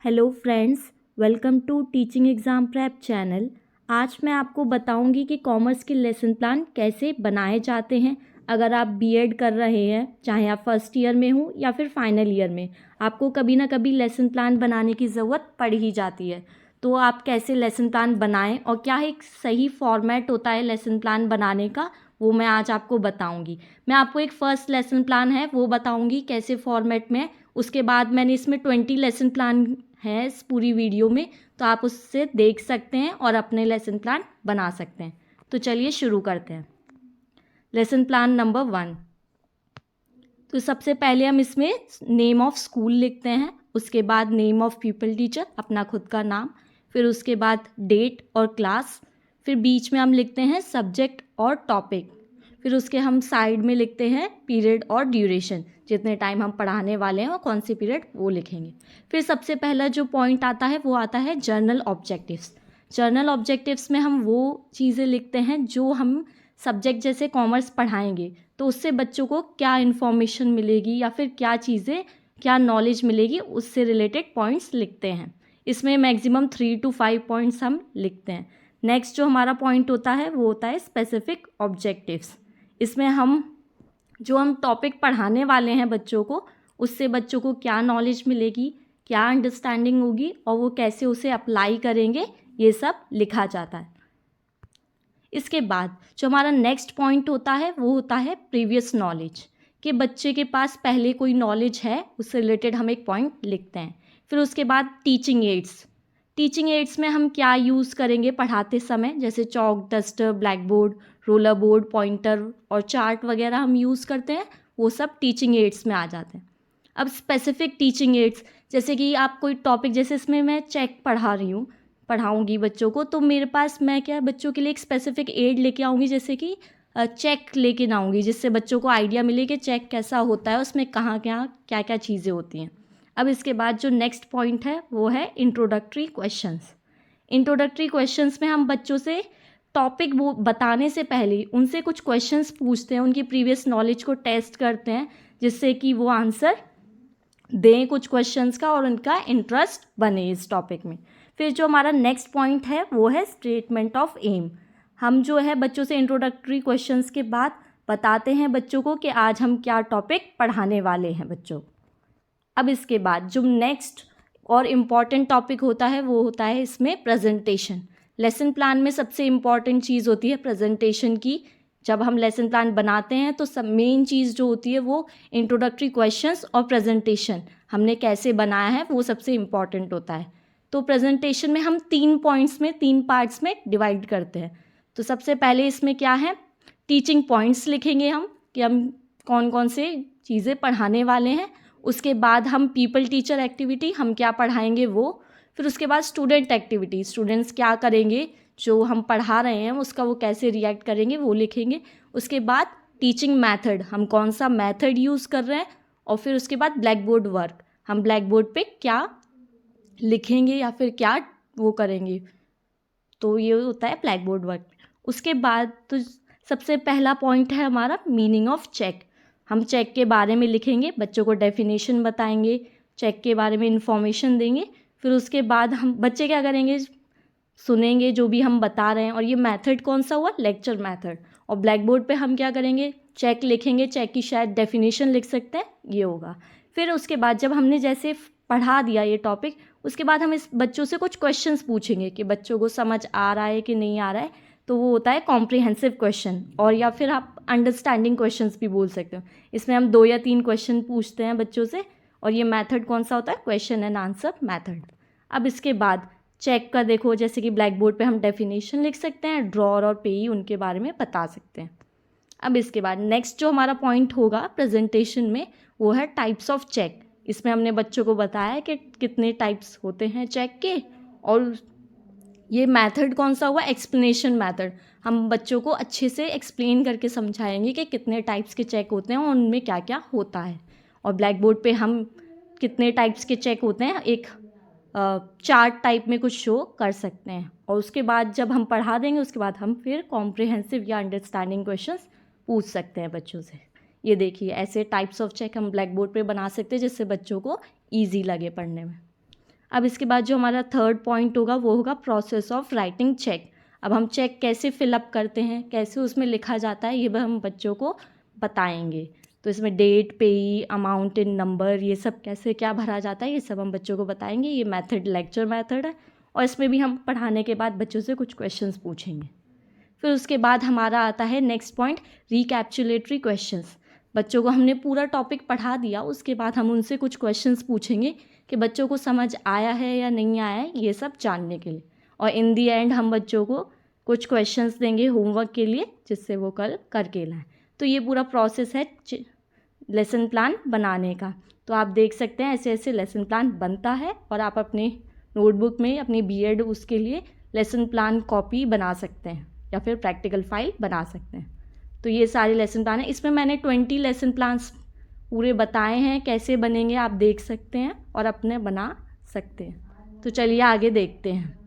Hello friends, welcome to teaching exam prep channel. आज मैं आपको बताऊंगी कि कॉमर्स के लेसन प्लान कैसे बनाए जाते हैं। अगर आप बीएड कर रहे हैं, चाहे आप फर्स्ट ईयर में हो या फिर फाइनल ईयर में, आपको कभी ना कभी लेसन प्लान बनाने की ज़रूरत पड़ ही जाती है। तो आप कैसे लेसन प्लान बनाएं और क्या एक सही फॉर्मेट होता है लेसन प्लान बनाने का, वो मैं आज आपको बताऊंगी। मैं आपको एक फ़र्स्ट लेसन प्लान है वो बताऊंगी कैसे फॉर्मेट में है। उसके बाद मैंने इसमें 20 लेसन प्लान है इस पूरी वीडियो में, तो आप उससे देख सकते हैं और अपने लेसन प्लान बना सकते हैं। तो चलिए शुरू करते हैं। Lesson plan number 1। तो सबसे पहले हम इसमें नेम ऑफ स्कूल लिखते हैं, उसके बाद नेम ऑफ पीपल टीचर, अपना खुद का नाम, फिर उसके बाद डेट और क्लास, फिर बीच में हम लिखते हैं सब्जेक्ट और टॉपिक, फिर उसके हम साइड में लिखते हैं पीरियड और ड्यूरेशन, जितने टाइम हम पढ़ाने वाले हैं और कौन से पीरियड वो लिखेंगे। फिर सबसे पहला जो पॉइंट आता है वो आता है जर्नल ऑब्जेक्टिव्स। जर्नल ऑब्जेक्टिव्स में हम वो चीज़ें लिखते हैं जो हम सब्जेक्ट जैसे कॉमर्स पढ़ाएंगे तो उससे बच्चों को क्या इन्फॉर्मेशन मिलेगी या फिर क्या चीज़ें, क्या नॉलेज मिलेगी, उससे रिलेटेड पॉइंट्स लिखते हैं। इसमें मैक्सिमम 3 to 5 पॉइंट्स हम लिखते हैं। नेक्स्ट जो हमारा पॉइंट होता है वो होता है स्पेसिफिक ऑब्जेक्टिव्स। इसमें हम टॉपिक पढ़ाने वाले हैं बच्चों को, उससे बच्चों को क्या नॉलेज मिलेगी, क्या अंडरस्टैंडिंग होगी और वो कैसे उसे अप्लाई करेंगे, ये सब लिखा जाता है। इसके बाद जो हमारा नेक्स्ट पॉइंट होता है वो होता है प्रीवियस नॉलेज, कि बच्चे के पास पहले कोई नॉलेज है उससे रिलेटेड हम एक पॉइंट लिखते हैं। फिर उसके बाद टीचिंग एड्स। टीचिंग एड्स में हम क्या यूज़ करेंगे पढ़ाते समय, जैसे chalk, duster, black board, roller board, pointer और चार्ट वगैरह हम यूज़ करते हैं, वो सब टीचिंग एड्स में आ जाते हैं। अब स्पेसिफिक टीचिंग एड्स, जैसे कि आप कोई टॉपिक, जैसे इसमें मैं चेक पढ़ाऊँगी बच्चों को, तो मेरे पास मैं क्या बच्चों के लिए एक स्पेसिफिक एड लेके आऊँगी, जैसे कि चेक लेके ना आऊँगी, जिससे बच्चों को आइडिया मिले कि चेक कैसा होता है, उसमें कहाँ क्या क्या क्या चीज़ें होती हैं। अब इसके बाद जो नेक्स्ट पॉइंट है वो है इंट्रोडक्टरी क्वेश्चंस। इंट्रोडक्टरी क्वेश्चंस में हम बच्चों से टॉपिक वो बताने से पहले उनसे कुछ क्वेश्चंस पूछते हैं, उनकी प्रीवियस नॉलेज को टेस्ट करते हैं, जिससे कि वो आंसर दें कुछ क्वेश्चंस का और उनका इंटरेस्ट बने इस टॉपिक में। फिर जो हमारा नेक्स्ट पॉइंट है वो है स्टेटमेंट ऑफ एम। हम जो है बच्चों से इंट्रोडक्टरी क्वेश्चंस के बाद बताते हैं बच्चों को कि आज हम क्या टॉपिक पढ़ाने वाले हैं बच्चों। अब इसके बाद जो नेक्स्ट और इम्पॉर्टेंट टॉपिक होता है वो होता है इसमें प्रेजेंटेशन। लेसन प्लान में सबसे इम्पॉर्टेंट चीज़ होती है प्रेजेंटेशन की। जब हम लेसन प्लान बनाते हैं तो सब मेन चीज़ जो होती है वो इंट्रोडक्टरी क्वेश्चंस और प्रेजेंटेशन हमने कैसे बनाया है वो सबसे इम्पॉर्टेंट होता है। तो प्रेजेंटेशन में हम 3 पॉइंट्स में 3 पार्ट्स में डिवाइड करते हैं। तो सबसे पहले इसमें क्या है, टीचिंग पॉइंट्स लिखेंगे हम कि हम कौन कौन से चीज़ें पढ़ाने वाले हैं। उसके बाद हम पीपल टीचर एक्टिविटी, हम क्या पढ़ाएंगे वो। फिर उसके बाद स्टूडेंट एक्टिविटी, स्टूडेंट्स क्या करेंगे, जो हम पढ़ा रहे हैं उसका वो कैसे रिएक्ट करेंगे वो लिखेंगे। उसके बाद टीचिंग मेथड, हम कौन सा मेथड यूज़ कर रहे हैं। और फिर उसके बाद ब्लैक बोर्ड वर्क, हम ब्लैक बोर्ड पे क्या लिखेंगे या फिर क्या वो करेंगे। तो ये होता है ब्लैक बोर्ड वर्क। उसके बाद तो सबसे पहला पॉइंट है हमारा मीनिंग ऑफ चेक। हम चेक के बारे में लिखेंगे, बच्चों को डेफिनेशन बताएंगे, चेक के बारे में इंफॉर्मेशन देंगे। फिर उसके बाद हम बच्चे क्या करेंगे, सुनेंगे जो भी हम बता रहे हैं। और ये मेथड कौन सा हुआ, लेक्चर मेथड। और ब्लैक बोर्ड पे हम क्या करेंगे, चेक लिखेंगे, चेक की शायद डेफिनेशन लिख सकते हैं, ये होगा। फिर उसके बाद जब हमने जैसे पढ़ा दिया ये टॉपिक, उसके बाद हम इस बच्चों से कुछ क्वेश्चंस पूछेंगे कि बच्चों को समझ आ रहा है कि नहीं आ रहा है। तो वो होता है कॉम्प्रिहेंसिव क्वेश्चन, और या फिर आप अंडरस्टैंडिंग क्वेश्चंस भी बोल सकते हो। इसमें हम 2 या 3 क्वेश्चन पूछते हैं बच्चों से, और ये मेथड कौन सा होता है, क्वेश्चन एंड आंसर मेथड। अब इसके बाद चेक का देखो, जैसे कि ब्लैक बोर्ड पे हम डेफिनेशन लिख सकते हैं, ड्रॉर और पेई उनके बारे में बता सकते हैं। अब इसके बाद नेक्स्ट जो हमारा पॉइंट होगा प्रेजेंटेशन में वो है टाइप्स ऑफ चेक। इसमें हमने बच्चों को बताया कि कितने टाइप्स होते हैं चेक के, और ये मेथड कौन सा हुआ, एक्सप्लेनेशन मेथड। हम बच्चों को अच्छे से एक्सप्लेन करके समझाएंगे कि कितने टाइप्स के चेक होते हैं और उनमें क्या क्या होता है। और ब्लैक बोर्ड पे हम कितने टाइप्स के चेक होते हैं एक चार्ट टाइप में कुछ शो कर सकते हैं। और उसके बाद जब हम पढ़ा देंगे उसके बाद हम फिर कॉम्प्रिहेंसिव या अंडरस्टैंडिंग क्वेश्चंस पूछ सकते हैं बच्चों से। ये देखिए ऐसे टाइप्स ऑफ चेक हम ब्लैक बोर्ड पे बना सकते हैं जिससे बच्चों को ईजी लगे पढ़ने में। अब इसके बाद जो हमारा थर्ड पॉइंट होगा वो होगा प्रोसेस ऑफ राइटिंग चेक। अब हम चेक कैसे फिलअप करते हैं, कैसे उसमें लिखा जाता है, ये भी हम बच्चों को बताएंगे। तो इसमें डेट, पेई, अमाउंट इन नंबर, ये सब कैसे क्या भरा जाता है, ये सब हम बच्चों को बताएंगे। ये मेथड लेक्चर मेथड है और इसमें भी हम पढ़ाने के बाद बच्चों से कुछ क्वेश्चंस पूछेंगे। फिर उसके बाद हमारा आता है नेक्स्ट पॉइंट, रिकैप्चुलेटरी क्वेश्चंस। बच्चों को हमने पूरा टॉपिक पढ़ा दिया, उसके बाद हम उनसे कुछ क्वेश्चंस पूछेंगे कि बच्चों को समझ आया है या नहीं आया है, ये सब जानने के लिए। और इन दी एंड हम बच्चों को कुछ क्वेश्चंस देंगे होमवर्क के लिए, जिससे वो कल करके लाएं। तो ये पूरा प्रोसेस है लेसन प्लान बनाने का। तो आप देख सकते हैं ऐसे ऐसे लेसन प्लान बनता है और आप अपने नोटबुक में अपनी बीएड उसके लिए लेसन प्लान कॉपी बना सकते हैं या फिर प्रैक्टिकल फाइल बना सकते हैं। तो ये सारे लेसन प्लान है, इसमें मैंने 20 लेसन प्लान्स पूरे बताए हैं, कैसे बनेंगे आप देख सकते हैं और अपने बना सकते हैं। तो चलिए आगे देखते हैं।